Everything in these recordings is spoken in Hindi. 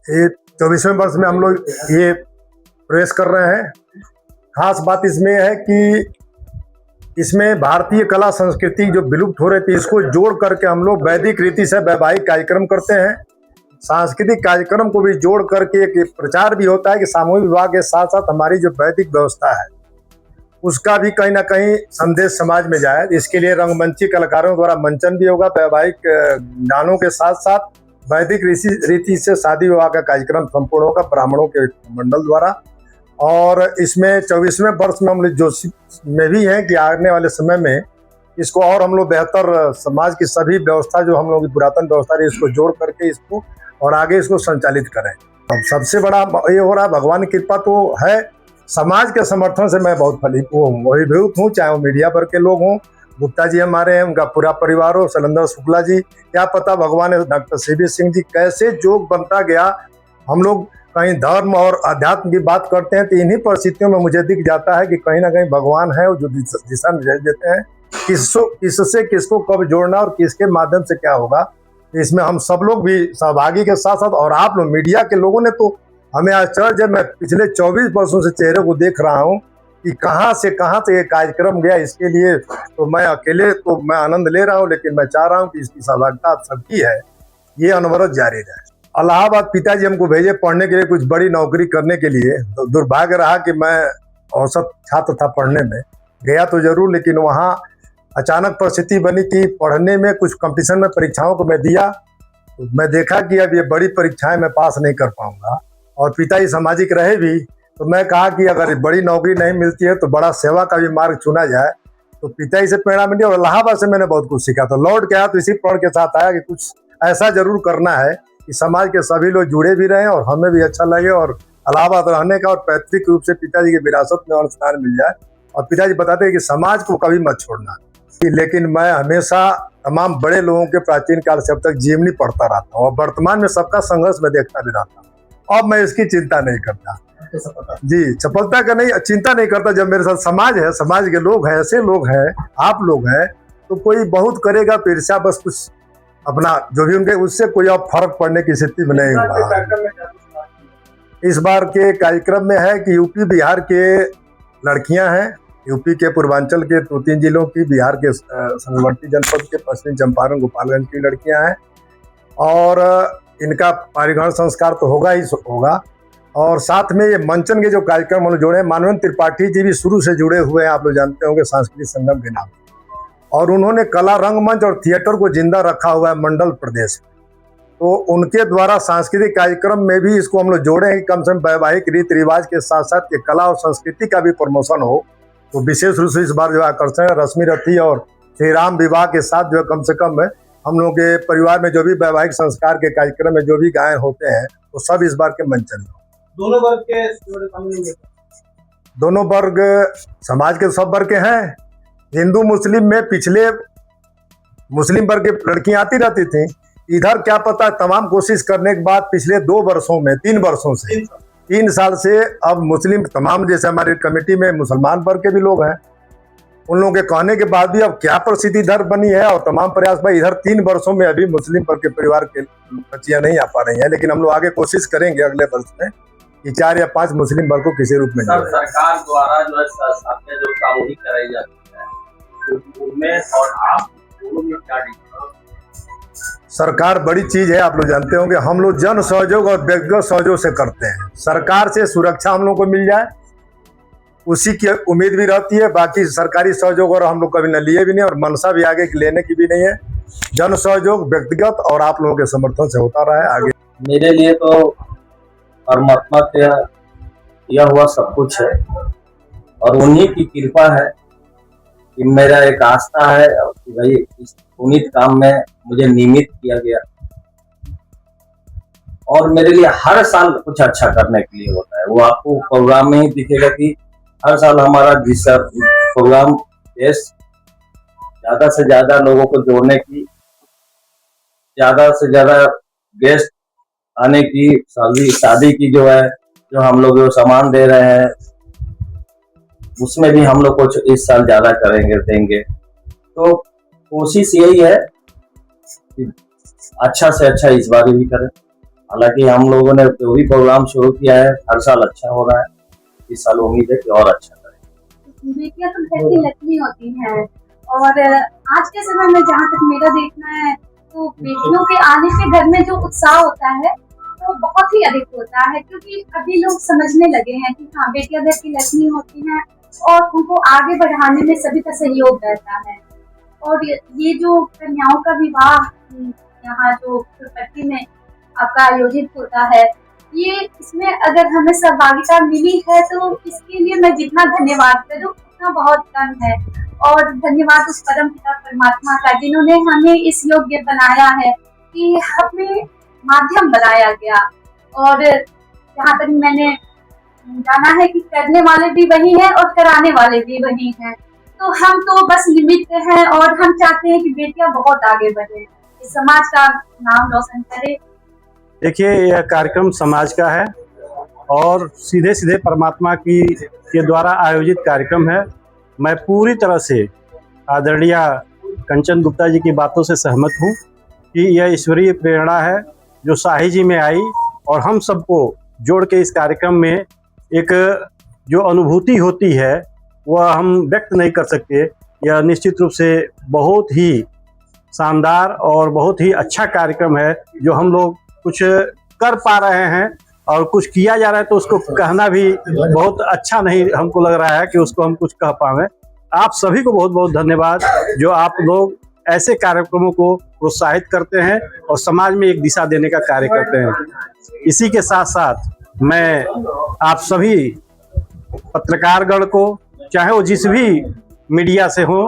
ये 24वें वर्ष में हम लोग ये प्रवेश कर रहे हैं। खास बात इसमें है कि इसमें भारतीय कला संस्कृति जो विलुप्त हो रही थी, इसको जोड़ करके हम लोग वैदिक रीति से वैवाहिक कार्यक्रम करते हैं। सांस्कृतिक कार्यक्रम को भी जोड़ करके एक प्रचार भी होता है कि सामूहिक विवाह के साथ साथ हमारी जो वैदिक व्यवस्था है उसका भी कहीं ना कहीं संदेश समाज में जाए। इसके लिए रंगमंची कलाकारों द्वारा मंचन भी होगा। वैवाहिक गानों के साथ साथ वैदिक रीति से शादी विवाह का कार्यक्रम संपूर्ण होगा ब्राह्मणों के मंडल द्वारा। और इसमें 24वें वर्ष में हम लोग जोश में भी हैं कि आने वाले समय में इसको और हम लोग बेहतर समाज की सभी व्यवस्था जो हम लोग की पुरातन व्यवस्था है इसको जोड़ करके इसको और आगे इसको संचालित करें। अब सबसे बड़ा ये हो रहा है, भगवान की कृपा तो है, समाज के समर्थन से मैं बहुत अभिभूत हूँ। चाहे वो मीडिया पर के लोग हों, गुप्ता जी हमारे हैं, उनका पूरा परिवार हो, शैलेंद्र शुक्ला जी, क्या पता भगवान डॉक्टर सीबी सिंह जी, कैसे जोग बनता गया। हम लोग कहीं धर्म और अध्यात्म की बात करते हैं तो इन्हीं परिस्थितियों में मुझे दिख जाता है कि कहीं ना कहीं भगवान है जो दिशा निर्देश देते हैं किससे किसको कब जोड़ना और किसके माध्यम से क्या होगा। इसमें हम सब लोग भी सहभागी के साथ साथ और आप लोग मीडिया के लोगों ने तो हमें आश्चर्य, मैं पिछले 24 वर्षों से चेहरे को देख रहा हूँ कि कहाँ से ये कार्यक्रम गया। इसके लिए तो मैं अकेले तो मैं आनंद ले रहा हूँ, लेकिन मैं चाह रहा हूँ कि इसकी सहभागिता आप सबकी है, ये अनवरत जारी रहे। इलाहाबाद पिताजी हमको भेजे पढ़ने के लिए, कुछ बड़ी नौकरी करने के लिए। तो दुर्भाग्य रहा कि मैं औसत छात्र था, पढ़ने में गया तो जरूर, लेकिन वहाँ अचानक परिस्थिति बनी कि पढ़ने में कुछ कंपटीशन में परीक्षाओं को मैं दिया तो मैं देखा कि अब ये बड़ी परीक्षाएं मैं पास नहीं कर पाऊंगा। और पिताजी सामाजिक रहे भी, तो मैं कहा कि अगर बड़ी नौकरी नहीं मिलती है तो बड़ा सेवा का भी मार्ग चुना जाए। तो पिताजी से प्रेरणा मिली और इलाहाबाद से मैंने बहुत कुछ सीखा। तो लौट के आया तो इसी प्रण के साथ आया कि कुछ ऐसा जरूर करना है कि समाज के सभी लोग जुड़े भी रहें और हमें भी अच्छा लगे और इलाहाबाद रहने का और पैतृक रूप से पिताजी की विरासत में और स्थान मिल जाए। और पिताजी बताते हैं कि समाज को कभी मत छोड़ना। लेकिन मैं हमेशा तमाम बड़े लोगों के प्राचीन काल से अब तक जीवनी पढ़ता रहता हूँ और वर्तमान में सबका संघर्ष में देखता भी रहता हूँ। अब मैं इसकी चिंता नहीं करता जी, सफलता का नहीं चिंता नहीं करता। जब मेरे साथ समाज है, समाज के लोग हैं, ऐसे लोग हैं, आप लोग हैं, तो कोई बहुत करेगा तो ईर्ष्या बस कुछ अपना जो भी उनके उससे कोई अब फर्क पड़ने की स्थिति में नहीं हुआ। इस बार के कार्यक्रम में है कि यूपी बिहार के लड़कियां हैं, यूपी के पूर्वांचल के 2-3 जिलों की, बिहार के सीमावर्ती जनपद के पश्चिमी चंपारण गोपालगंज की लड़कियां हैं और इनका पारिग्रहण संस्कार तो होगा ही होगा। और साथ में ये मंचन के जो कार्यक्रम हम जोड़े, मानवेंद्र त्रिपाठी जी भी शुरू से जुड़े हुए हैं, आप लोग जानते होंगे, सांस्कृतिक संगम के नाम, और उन्होंने कला रंगमंच और थिएटर को जिंदा रखा हुआ है मंडल प्रदेश में। तो उनके द्वारा सांस्कृतिक कार्यक्रम में भी इसको हम लोग जोड़े हैं कि कम से कम वैवाहिक रीति रिवाज के साथ साथ ये कला और संस्कृति का भी प्रमोशन हो। तो विशेष रूप से इस बार जो आकर्षण है रश्मि रथी और श्री राम विवाह के साथ जो है कम से कम हम लोग के परिवार में जो भी वैवाहिक संस्कार के कार्यक्रम में जो भी गायन होते हैं वो सब इस बार के मंचन में। दोनों वर्ग समाज के सब वर्ग के हैं। हिंदू मुस्लिम में पिछले मुस्लिम वर्ग की लड़कियां आती रहती थी, इधर क्या पता तमाम कोशिश करने के बाद पिछले 2 वर्षों में 3 वर्षों से 3 साल से अब मुस्लिम तमाम, जैसे हमारी कमेटी में मुसलमान वर्ग के भी लोग हैं, उन लोगों के कहने के बाद भी अब क्या परिस्थिति इधर बनी है और तमाम प्रयास भाई इधर 3 वर्षों में अभी मुस्लिम वर्ग के परिवार के बच्चियां नहीं आ पा रही हैं। लेकिन हम लोग आगे कोशिश करेंगे अगले वर्ष में कि 4 या 5 मुस्लिम वर्ग को किसी रूप में सरकार द्वारा जो है शादियां जो सामूहिक कराई जाती है उनमें और आप दोनों में क्या डिफरेंस? सरकार बड़ी चीज है, आप लोग जानते होंगे। हम लोग जन सहयोग और व्यक्तिगत सहयोग से करते हैं। सरकार से सुरक्षा हम लोग को मिल जाए उसी की उम्मीद भी रहती है। बाकी सरकारी सहयोग और हम लोग कभी न लिए भी नहीं और मनसा भी आगे लेने की भी नहीं है। जन सहयोग व्यक्तिगत और आप लोगों के समर्थन से होता रहा है आगे। मेरे लिए तो परमात्मा के यह हुआ सब कुछ है और उन्हीं की कृपा है कि मेरा एक आस्था है कि भाई इस पुनीत काम में मुझे नियमित किया गया और मेरे लिए हर साल कुछ अच्छा करने के लिए होता है। वो आपको प्रोग्राम में ही दिखेगा कि हर साल हमारा जिस प्रोग्राम देश ज्यादा से ज्यादा लोगों को जोड़ने की, ज्यादा से ज्यादा गेस्ट आने की, शादी की जो है जो हम लोग जो सामान दे रहे हैं उसमें भी हम लोग कुछ इस साल ज्यादा देंगे। तो कोशिश यही है कि अच्छा से अच्छा इस बार भी करें हालांकि हम लोगों ने जो भी प्रोग्राम शुरू किया है हर साल अच्छा हो रहा है। इस साल उम्मीद है कि और अच्छा करें। बेटियां तो घर की लक्ष्मी होती हैं और आज के समय में जहाँ तक मेरा देखना है तो बेटियों के आने से घर में जो उत्साह होता है वो बहुत ही अधिक होता है, क्योंकि अभी लोग समझने लगे हैं कि हाँ बेटियां घर की लक्ष्मी होती हैं और उनको आगे बढ़ाने में सभी का सहयोग रहता है। और ये जो कन्याओं का विवाह यहाँ जो प्रकृति में आपका आयोजित होता है, ये इसमें अगर हमें सहभागिता मिली है तो इसके लिए मैं जितना धन्यवाद करूँ उतना बहुत कम है। और धन्यवाद उस परम पिता परमात्मा का जिन्होंने हमें इस योग्य बनाया है कि हमें माध्यम बनाया गया। और जहाँ तक मैंने जाना है कि करने वाले भी वही हैं और कराने वाले भी वही हैं, तो हम तो बस निमित्त हैं और हम चाहते हैं कि बेटियां बहुत आगे बढ़े, इस समाज का नाम रोशन करे। देखिए, यह कार्यक्रम समाज का है और सीधे सीधे परमात्मा के द्वारा आयोजित कार्यक्रम है। मैं पूरी तरह से आदरणीय कंचन गुप्ता जी की बातों से सहमत हूँ कि यह ईश्वरीय प्रेरणा है जो शाही जी में आई और हम सबको जोड़ के इस कार्यक्रम में एक जो अनुभूति होती है वह हम व्यक्त नहीं कर सकते। यह निश्चित रूप से बहुत ही शानदार और बहुत ही अच्छा कार्यक्रम है जो हम लोग कुछ कर पा रहे हैं और कुछ किया जा रहा है तो उसको कहना भी बहुत अच्छा नहीं हमको लग रहा है कि उसको हम कुछ कह पाएं। आप सभी को बहुत बहुत धन्यवाद जो आप लोग ऐसे कार्यक्रमों को प्रोत्साहित करते हैं और समाज में एक दिशा देने का कार्य करते हैं। इसी के साथ साथ मैं आप सभी पत्रकारगण को, चाहे वो जिस भी मीडिया से हो,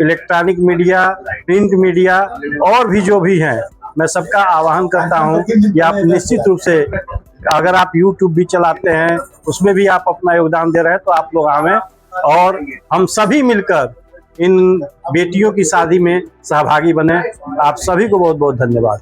इलेक्ट्रॉनिक मीडिया, प्रिंट मीडिया और भी जो भी हैं, मैं सबका आह्वान करता हूं कि आप निश्चित रूप से अगर आप YouTube भी चलाते हैं उसमें भी आप अपना योगदान दे रहे हैं तो आप लोग आवें और हम सभी मिलकर इन बेटियों की शादी में सहभागी बने। आप सभी को बहुत बहुत धन्यवाद।